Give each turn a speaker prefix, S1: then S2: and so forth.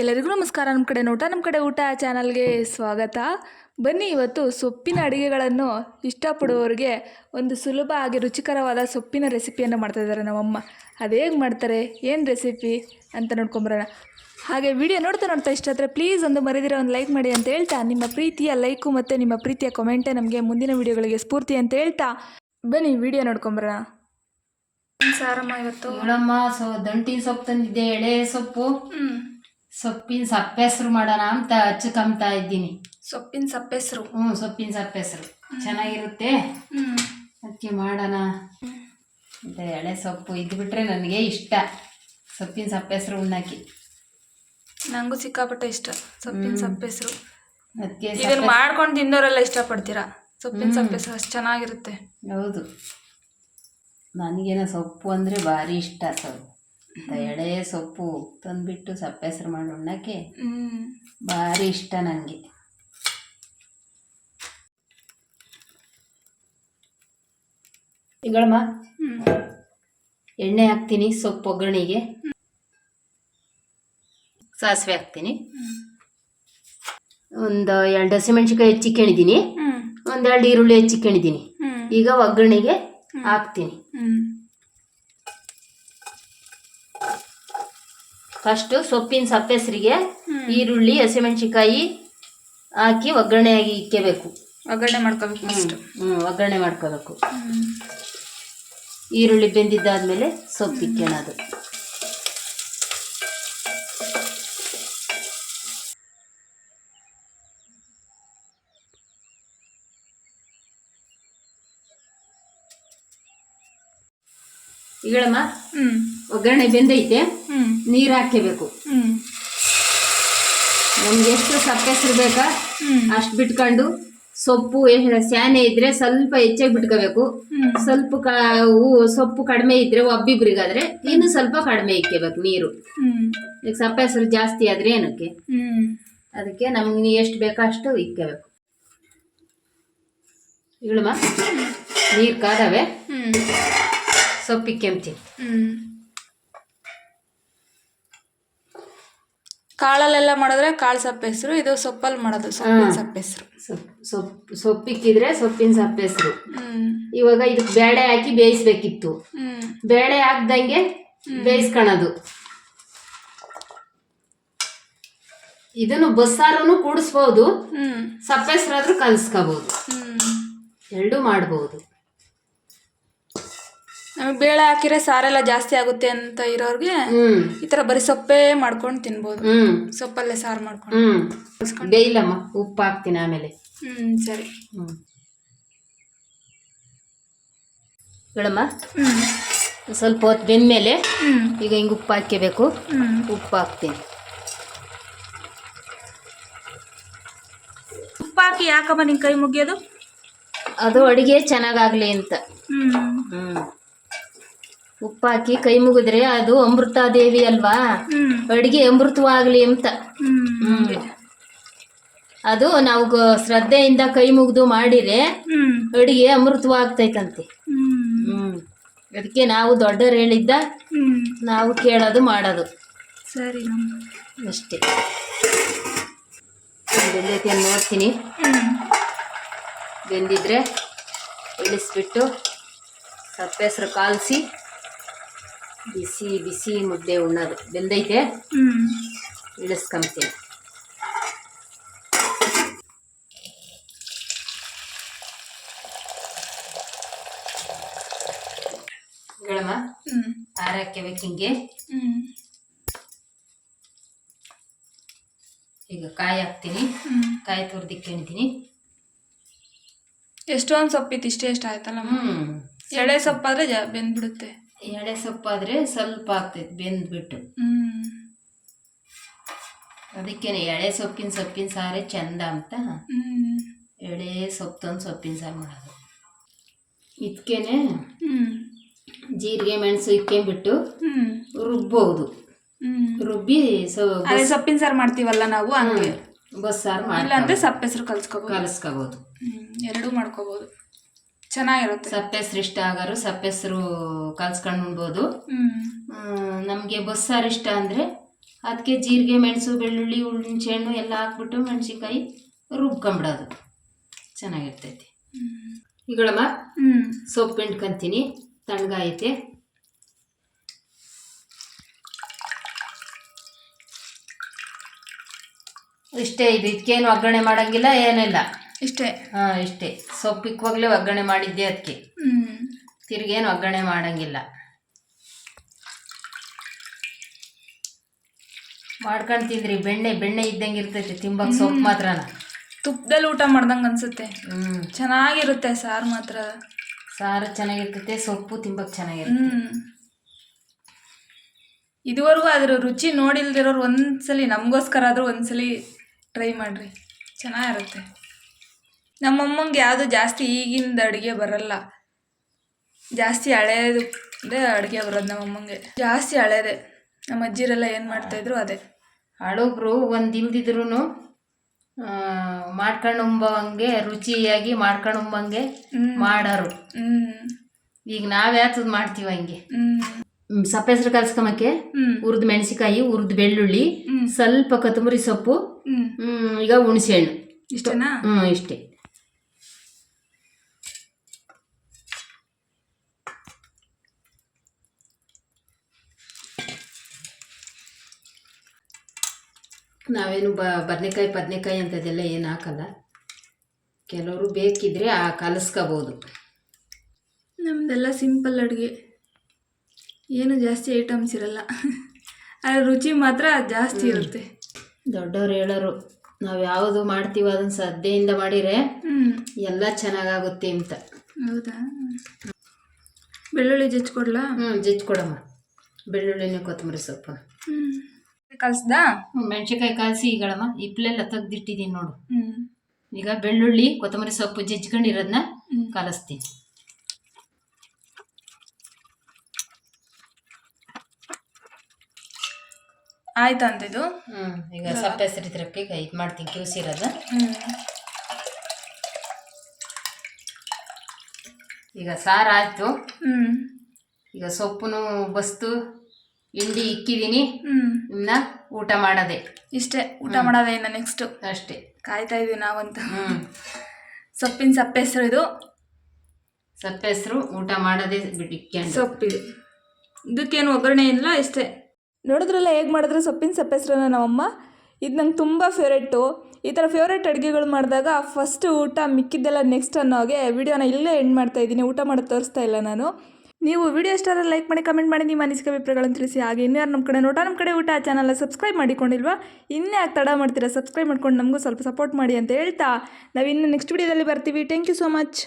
S1: ಎಲ್ಲರಿಗೂ ನಮಸ್ಕಾರ. ನಮ್ಮ ಕಡೆ ಊಟ ಚಾನಲ್ಗೆ ಸ್ವಾಗತ. ಬನ್ನಿ, ಇವತ್ತು ಸೊಪ್ಪಿನ ಅಡುಗೆಗಳನ್ನು ಇಷ್ಟಪಡುವವರಿಗೆ ಒಂದು ಸುಲಭ ಹಾಗೆ ರುಚಿಕರವಾದ ಸೊಪ್ಪಿನ ರೆಸಿಪಿಯನ್ನು ಮಾಡ್ತಾಯಿದ್ದಾರೆ ನಮ್ಮಮ್ಮ. ಅದು ಹೇಗೆ ಮಾಡ್ತಾರೆ, ಏನು ರೆಸಿಪಿ ಅಂತ ನೋಡ್ಕೊಂಬರೋಣ. ಹಾಗೆ ವಿಡಿಯೋ ನೋಡ್ತಾ ಇಷ್ಟ ಆದರೆ ಪ್ಲೀಸ್ ಒಂದು ಮರೆದಿರೋ ಒಂದು ಲೈಕ್ ಮಾಡಿ ಅಂತ ಹೇಳ್ತಾ, ನಿಮ್ಮ ಪ್ರೀತಿಯ ಲೈಕು ಮತ್ತು ನಿಮ್ಮ ಪ್ರೀತಿಯ ಕಮೆಂಟೇ ನಮಗೆ ಮುಂದಿನ ವಿಡಿಯೋಗಳಿಗೆ ಸ್ಫೂರ್ತಿ ಅಂತ ಹೇಳ್ತಾ ಬನ್ನಿ ವಿಡಿಯೋ ನೋಡ್ಕೊಂಬರೋಣ. ಸಾರಮ್ಮ ಇವತ್ತು
S2: ದಂಟಿನ ಸೊಪ್ಪು ತಂದಿದ್ದೆ, ಎಳೆ ಸೊಪ್ಪು. ಸೊಪ್ಪಿನ ಸಪ್ಪೆಸರು ಮಾಡೋಣ ಅಂತ ಹಚ್ಚಕಂತಾ ಇದ್ದೀನಿ.
S1: ಸೊಪ್ಪಿನ ಸಪ್ಪೆಸರು?
S2: ಸೊಪ್ಪಿನ ಸಪ್ಪೆಸರು ಚೆನ್ನಾಗಿರುತ್ತೆ, ಅದಕ್ಕೆ ಮಾಡೋಣ ಅಂತ. ಎಳೆ ಸೊಪ್ಪು ಇದ್ಬಿಟ್ರೆ ನನಗೆ ಇಷ್ಟ, ಸೊಪ್ಪಿನ ಸಪ್ಪೆಸರು ಉಣ್ಣಾಕಿ.
S1: ನನಗೂ ಸಿಕ್ಕಾಪಟ್ಟೆ ಇಷ್ಟ ಸೊಪ್ಪಿನ ಸಪ್ಪೆಸರು. ಅದಕ್ಕೆ ಇದನ್ನು ಮಾಡ್ಕೊಂಡು ತಿನ್ನೋರೆಲ್ಲ ಇಷ್ಟಪಡ್ತೀರಾ? ಸೊಪ್ಪಿನ ಸಪ್ಪೆಸರು ಅಷ್ಟು ಚೆನ್ನಾಗಿರುತ್ತೆ.
S2: ಹೌದು, ನನಗೇನೋ ಸೊಪ್ಪು ಅಂದರೆ ಭಾರಿ ಇಷ್ಟ. ಎಳೆ ಸೊಪ್ಪು ತಂದುಬಿಟ್ಟು ಸಪ್ಪೆಸರು ಮಾಡಿ ಉಣ್ಣಕ್ಕೆ ಭಾರಿ ಇಷ್ಟ ನನಗೆ. ಈಗಳಮ್ಮ ಎಣ್ಣೆ ಹಾಕ್ತೀನಿ, ಸೊಪ್ಪು ಒಗ್ಗರಣೆಗೆ ಸಾಸಿವೆ ಹಾಕ್ತೀನಿ, ಒಂದು 2 ಹಸಿಮೆಣ್ಸಿಕಾಯಿ ಹೆಚ್ಚಿಕೊಂಡಿದ್ದೀನಿ, ಒಂದೆರಡು ಈರುಳ್ಳಿ ಹೆಚ್ಚಿಕೊಂಡಿದ್ದೀನಿ. ಈಗ ಒಗ್ಗರಣೆಗೆ ಹಾಕ್ತೀನಿ. ಫಸ್ಟು ಸೊಪ್ಪಿನ ಸಪ್ಪೆಸರಿಗೆ ಈರುಳ್ಳಿ ಹಸಿಮೆಣ್ಸಿಕಾಯಿ ಹಾಕಿ ಒಗ್ಗರಣೆಯಾಗಿ ಇಕ್ಕಬೇಕು.
S1: ಒಗ್ಗರಣೆ ಮಾಡ್ಕೋಬೇಕು ಫಸ್ಟ್.
S2: ಒಗ್ಗರಣೆ ಮಾಡ್ಕೋಬೇಕು. ಈರುಳ್ಳಿ ಬೆಂದಿದ್ದಾದ್ಮೇಲೆ ಸೊಪ್ಪು ಇಕ್ಕೋಣದು. ಈಗಳಮ್ಮ ಒಗ್ಗರಣೆ ಬೆಂದೈತೆ, ನೀರು ಹಾಕಬೇಕು. ನಮ್ಗೆ ಎಷ್ಟು ಸಪ್ಪೆಸರು ಬೇಕಾ ಅಷ್ಟು ಬಿಟ್ಕೊಂಡು, ಸೊಪ್ಪು ಸ್ಯಾನೆ ಇದ್ರೆ ಸ್ವಲ್ಪ ಹೆಚ್ಚಾಗಿ ಬಿಟ್ಕೋಬೇಕು. ಸ್ವಲ್ಪ ಸೊಪ್ಪು ಕಡಿಮೆ ಇದ್ರೆ ಒಬ್ಬಿಬ್ರಿಗಾದ್ರೆ ಇನ್ನು ಸ್ವಲ್ಪ ಕಡಿಮೆ ಇಕ್ಕಬೇಕು ನೀರು. ಈಗ ಸಪ್ಪೆಸರು ಜಾಸ್ತಿ ಆದ್ರೆ ಏನಕ್ಕೆ, ಅದಕ್ಕೆ ನಮ್ಗೆ ಎಷ್ಟು ಬೇಕೋ ಅಷ್ಟು ಇಕ್ಕಬೇಕು. ಈಗಳಮ್ಮ ನೀರು ಕಾದವೆ, ಸೊಪ್ಪು ಇಕ್ಕೆಂತೀನಿ.
S1: ಕಾಳಲ್ಲೆಲ್ಲ ಮಾಡಿದ್ರೆ ಕಾಳು ಸಪ್ಪೆಸರು, ಇದು ಸೊಪ್ಪಲ್ಲಿ ಮಾಡೋದು ಸೊಪ್ಪಿನ ಸಪ್ಪೆಸರು.
S2: ಸೊಪ್ಪಿಕ್ಕಿದ್ರೆ ಸೊಪ್ಪಿನ ಸಪ್ಪೆಸರು. ಇವಾಗ ಇದಕ್ಕೆ ಬೇಳೆ ಹಾಕಿ ಬೇಯಿಸ್ಬೇಕಿತ್ತು, ಬೇಳೆ ಹಾಕ್ದಂಗೆ ಬೇಯಿಸ್ಕೊಳ್ಳೋದು. ಇದನ್ನು ಬಸ್ಸಾರನು ಕೂಡಿಸ್ಬೋದು, ಸಪ್ಪೆಸರಾದ್ರೂ ಕಲಿಸ್ಕೋಬಹುದು, ಎರಡೂ ಮಾಡ್ಬೋದು.
S1: ನಮಗೆ ಬೇಳೆ ಹಾಕಿದ್ರೆ ಸಾರೆಲ್ಲ ಜಾಸ್ತಿ ಆಗುತ್ತೆ ಅಂತ ಇರೋರಿಗೆ ಈ ತರ ಬರೀ ಸೊಪ್ಪೇ ಮಾಡ್ಕೊಂಡು ತಿನ್ಬೋದು. ಸೊಪ್ಪಲ್ಲೇ ಸಾರು ಮಾಡ್ಕೊಂಡು
S2: ಬೇಯಿಲ್ಲಮ್ಮ, ಉಪ್ಪು ಹಾಕ್ತೀನಿ ಆಮೇಲೆ.
S1: ಸರಿ.
S2: ಹೇಳಮ್ಮ, ಸ್ವಲ್ಪ ಹೊತ್ತು ಬೆಂದ್ಮೇಲೆ ಈಗ ಹಿಂಗೆ ಉಪ್ಪು ಹಾಕಬೇಕು. ಉಪ್ಪು ಹಾಕ್ತೀನಿ.
S1: ಉಪ್ಪು ಹಾಕಿ ಯಾಕಮ್ಮ ನಿನ್ ಕೈ ಮುಗಿಯೋದು?
S2: ಅದು ಅಡಿಗೆ ಚೆನ್ನಾಗಾಗ್ಲಿ ಅಂತ. ಉಪ್ಪು ಹಾಕಿ ಕೈ ಮುಗಿದ್ರೆ ಅದು ಅಮೃತ ದೇವಿ ಅಲ್ವಾ, ಅಡಿಗೆ ಅಮೃತವಾಗ್ಲಿ ಅಂತ. ಅದು ನಾವು ಶ್ರದ್ಧೆಯಿಂದ ಕೈ ಮುಗಿದು ಮಾಡಿದ್ರೆ ಅಡಿಗೆ ಅಮೃತವಾಗ್ತೈತಂತೆ. ಅದಕ್ಕೆ ನಾವು ದೊಡ್ಡರು ಹೇಳಿದ್ದ ನಾವು ಕೇಳೋದು ಮಾಡೋದು.
S1: ಸರಿ
S2: ಅಷ್ಟೇ. ಬೆಂದೈತೆ ನೋಡ್ತೀನಿ, ಬೆಂದಿದ್ರೆ ಇಳಿಸ್ಬಿಟ್ಟು ಸಪ್ಪೆಸರು ಕಾಲಿಸಿ ಬಿಸಿ ಬಿಸಿ ಮುದ್ದೆ ಉಣ್ಣೋದು. ಬೆಂದೈತೆ, ಇಳಿಸ್ಕೊಂತೀನಿ. ಹೇಳಮ್ಮ, ಖಾರ ಹಾಕ್ಯಬೇಕು ಹಿಂಗೆ. ಈಗ ಕಾಯಿ ಹಾಕ್ತೀನಿ, ಕಾಯಿ ತುರಿದಿಕ್ಕೊಂಡಿದ್ದೀನಿ.
S1: ಎಷ್ಟೊಂದು ಸೊಪ್ಪಿತ್ತು, ಇಷ್ಟೇ ಎಷ್ಟು ಆಯ್ತಲ್ಲ. ಎಳೆ ಸೊಪ್ಪಾದ್ರೆ ಬೆಂದ್ಬಿಡುತ್ತೆ.
S2: ಎಳೆ ಸೊಪ್ಪಾದ್ರೆ ಸ್ವಲ್ಪ ಆಗ್ತೈತೆ ಬೆಂದ್ಬಿಟ್ಟು. ಅದಕ್ಕೇನೆ ಎಳೆ ಸೊಪ್ಪಿನ ಸಾರೇ ಚಂದ ಅಂತ ಎಳೆ ಸೊಪ್ಪು ತಂದು ಸೊಪ್ಪಿನ ಸಾರು ಮಾಡೋದು. ಇದಕ್ಕೇನೆ ಜೀರಿಗೆ ಮೆಣಸು ಇಕ್ಕೊಂಬಿಟ್ಟು ರುಬ್ಬೋದು. ರುಬ್ಬಿ
S1: ಸೊಪ್ಪಿನ ಸಾರು ಮಾಡ್ತೀವಲ್ಲ ನಾವು, ಹಂಗೆ
S2: ಬಸ್ಸಾರು
S1: ಅಂದ್ರೆ ಸಪ್ಪೆಸರು ಕಲಿಸ್ಕೋಬಹುದು. ಎರಡೂ ಮಾಡ್ಕೋಬಹುದು, ಚೆನ್ನಾಗಿರುತ್ತೆ.
S2: ಸಪ್ಪೆಸರು ಇಷ್ಟ ಆಗೋರು ಸಪ್ಪೆಸರು ಕಲ್ಸ್ಕೊಂಡು ಉಣ್ಬೋದು. ನಮಗೆ ಬಸ್ಸಾರು ಇಷ್ಟ ಅಂದರೆ ಅದಕ್ಕೆ ಜೀರಿಗೆ ಮೆಣಸು ಬೆಳ್ಳುಳ್ಳಿ ಹುಣಸೆಹಣ್ಣು ಎಲ್ಲ ಹಾಕ್ಬಿಟ್ಟು ಮೆಣಸಿನ್ಕಾಯಿ ರುಬ್ಕೊಂಬಿಡೋದು, ಚೆನ್ನಾಗಿರ್ತೈತಿ. ಈಗಳಮ್ಮ ಸೊಪ್ಪು ಹಿಂಡ್ಕೊಂತೀನಿ, ತಣ್ಣಗಾಯೈತೆ. ಇಷ್ಟೇ, ಇದು ಇದಕ್ಕೇನು ಒಗ್ಗರಣೆ ಮಾಡೋಂಗಿಲ್ಲ, ಏನಿಲ್ಲ,
S1: ಇಷ್ಟೇ.
S2: ಹಾಂ ಇಷ್ಟೇ. ಸೊಪ್ಪು ಇಕ್ಕವಾಗಲೇ ಒಗ್ಗರಣೆ ಮಾಡಿದ್ದೆ, ಅದಕ್ಕೆ ತಿರ್ಗೇನು ಒಗ್ಗರಣೆ ಮಾಡೋಂಗಿಲ್ಲ. ಮಾಡ್ಕೊಂಡು ತಿಂದ್ರಿ, ಬೆಣ್ಣೆ ಇದ್ದಂಗೆ ಇರ್ತೈತೆ ತಿಂಬಕ್ಕೆ ಸೊಪ್ಪು ಮಾತ್ರನ.
S1: ತುಪ್ಪದಲ್ಲಿ ಊಟ ಮಾಡ್ದಂಗೆ ಅನ್ಸುತ್ತೆ. ಚೆನ್ನಾಗಿರುತ್ತೆ ಸಾರು ಮಾತ್ರ.
S2: ಸಾರು ಚೆನ್ನಾಗಿರ್ತೈತೆ, ಸೊಪ್ಪು ತಿಂಬಕ್ಕೆ ಚೆನ್ನಾಗಿರುತ್ತೆ.
S1: ಇದುವರೆಗೂ ಅದ್ರ ರುಚಿ ನೋಡಿಲ್ದಿರೋರು ಒಂದ್ಸಲಿ ನಮಗೋಸ್ಕರ ಆದರೂ ಒಂದ್ಸಲಿ ಟ್ರೈ ಮಾಡಿರಿ, ಚೆನ್ನಾಗಿರುತ್ತೆ. ನಮ್ಮಮ್ಮಂಗೆ ಯಾವುದು ಜಾಸ್ತಿ ಈಗಿಂದ ಅಡುಗೆ ಬರಲ್ಲ, ಜಾಸ್ತಿ ಹಳೇದೇ ಅಡುಗೆ ಬರೋದು ನಮ್ಮಮ್ಮಂಗೆ, ಜಾಸ್ತಿ ಹಳೇದೇ. ನಮ್ಮ ಅಜ್ಜಿರೆಲ್ಲ ಏನು ಮಾಡ್ತಾಯಿದ್ರು ಅದೇ.
S2: ಹಳಬ್ರು ಒಂದು ಇಲ್ದಿದ್ರು ಮಾಡ್ಕೊಂಡು ಉಂಬಂಗೆ, ರುಚಿಯಾಗಿ ಮಾಡ್ಕೊಂಡು ಉಂಬಂಗೆ ಮಾಡೋರು. ಈಗ ನಾವ್ಯಾತದ್ ಮಾಡ್ತೀವಿ ಹಂಗೆ. ಸಪ್ಪೆಸ್ರು ಕಲ್ಸ್ಕೊಂಬಕ್ಕೆ ಹುರಿದು ಮೆಣಸಿಕಾಯಿ, ಹುರಿದು ಬೆಳ್ಳುಳ್ಳಿ, ಸ್ವಲ್ಪ ಕೊತ್ತಂಬರಿ ಸೊಪ್ಪು, ಈಗ ಹುಣಸೆಹಣ್ಣು,
S1: ಇಷ್ಟೇನಾ?
S2: ಇಷ್ಟೇ. ನಾವೇನು ಬದನೆಕಾಯಿ ಅಂಥದ್ದೆಲ್ಲ ಏನು ಹಾಕಲ್ಲ. ಕೆಲವರು ಬೇಕಿದ್ರೆ ಕಲಸ್ಕೋಬೋದು.
S1: ನಮ್ಮದೆಲ್ಲ ಸಿಂಪಲ್ ಅಡುಗೆ, ಏನು ಜಾಸ್ತಿ ಐಟಮ್ಸ್ ಇರಲ್ಲ, ಆದರೆ ರುಚಿ ಮಾತ್ರ ಜಾಸ್ತಿ ಇರುತ್ತೆ.
S2: ದೊಡ್ಡವ್ರು ಹೇಳೋರು, ನಾವು ಯಾವುದು ಮಾಡ್ತೀವೋ ಅದನ್ನು ಶ್ರದ್ಧೆಯಿಂದ ಮಾಡಿದರೆ ಎಲ್ಲ ಚೆನ್ನಾಗಾಗುತ್ತೆ ಅಂತ.
S1: ಹೌದಾ? ಬೆಳ್ಳುಳ್ಳಿ ಜಜ್ಕೊಡ್ಲಾ?
S2: ಜಜ್ಕೊಡಮ್ಮ, ಬೆಳ್ಳುಳ್ಳಿನ ಕೊತ್ತಂಬರಿ ಸೊಪ್ಪು
S1: ಕಲ್ಸ್ದಾ?
S2: ಮೆಣಸಿನ್ಕಾಯಿ ಕಾಯಿಸಿ ಈಗಳಮ್ಮ ಇಪ್ಲೆಲ್ಲ ತೆಗ್ದಿಟ್ಟಿದ್ದೀನಿ ನೋಡು. ಈಗ ಬೆಳ್ಳುಳ್ಳಿ ಕೊತ್ತಂಬರಿ ಸೊಪ್ಪು ಜಜ್ಕೊಂಡಿರೋದನ್ನ ಕಲಿಸ್ತೀನಿ.
S1: ಆಯ್ತಾ ಅಂತ ಇದು?
S2: ಈಗ ಸಪ್ಪೆ ಹೆಸರಿದ್ರಕ್ಕೆ ಇದು ಮಾಡ್ತೀನಿ, ಕಿವಿಸಿರೋದು. ಈಗ ಸಾರು ಆಯ್ತು. ಈಗ ಸೊಪ್ಪುನು ಬಸ್ತು ಹಿಂಡಿ ಇಕ್ಕಿದ್ದೀನಿ. ಇನ್ನ ಊಟ ಮಾಡೋದೆ,
S1: ಇಷ್ಟೇ. ಊಟ ಮಾಡೋದೇ ಇನ್ನು ನೆಕ್ಸ್ಟು
S2: ಅಷ್ಟೇ.
S1: ಕಾಯ್ತಾ ಇದೀವಿ ನಾವಂತ. ಸೊಪ್ಪಿನ ಸಪ್ಪೆ ಹೆಸರು ಇದು.
S2: ಸಪ್ಪೆ ಹೆಸರು ಊಟ ಮಾಡೋದೇ ಬಿಟ್ಟು
S1: ಸೊಪ್ಪಿದು, ಇದಕ್ಕೇನು ಒಗ್ಗರಣೆ ಇಲ್ಲ, ಇಷ್ಟೇ. ನೋಡಿದ್ರಲ್ಲ ಹೇಗೆ ಮಾಡಿದ್ರೆ ಸೊಪ್ಪಿನ ಸಪ್ಪೆ ಹೆಸರನ್ನ ನಮ್ಮಮ್ಮ. ಇದು ನಂಗೆ ತುಂಬ ಫೇವ್ರೇಟು. ಈ ಥರ ಫೇವ್ರೇಟ್ ಅಡುಗೆಗಳು ಮಾಡಿದಾಗ ಫಸ್ಟ್ ಊಟ, ಮಿಕ್ಕಿದ್ದೆಲ್ಲ ನೆಕ್ಸ್ಟ್ ಅನ್ನೋ ಹಾಗೆ ವಿಡಿಯೋನ ಇಲ್ಲೇ ಎಂಡ್ ಮಾಡ್ತಾಯಿದ್ದೀನಿ. ಊಟ ಮಾಡೋದು ತೋರಿಸ್ತಾ ಇಲ್ಲ ನಾನು. ನೀವು ವಿಡಿಯೋ ಇಷ್ಟ ಆದರೆ ಲೈಕ್ ಮಾಡಿ, ಕಮೆಂಟ್ ಮಾಡಿ, ನಿಮ್ಮ ಅನಿಸಿಕೆ ಅಭಿಪ್ರಾಯಗಳನ್ನು ತಿಳಿಸಿ. ಹಾಗೆ ಇನ್ಯಾರು ನಮ್ಮ ಕಡೆ ಊಟ ಚಾನಲ್ನ ಸಬ್ಸ್ಕ್ರೈಬ್ ಮಾಡಿಕೊಂಡಿಲ್ವಾ? ಇನ್ನೇ ಯಾಕೆ ತಡ ಮಾಡ್ತೀರಾ? ಸಬ್ಸ್ಕ್ರೈಬ್ ಮಾಡ್ಕೊಂಡು ನಮಗೂ ಸ್ವಲ್ಪ ಸಪೋರ್ಟ್ ಮಾಡಿ ಅಂತ ಹೇಳ್ತಾ ನಾವು ಇನ್ನು ನೆಕ್ಸ್ಟ್ ವಿಡಿಯೋದಲ್ಲಿ ಬರ್ತೀವಿ. Thank you so much.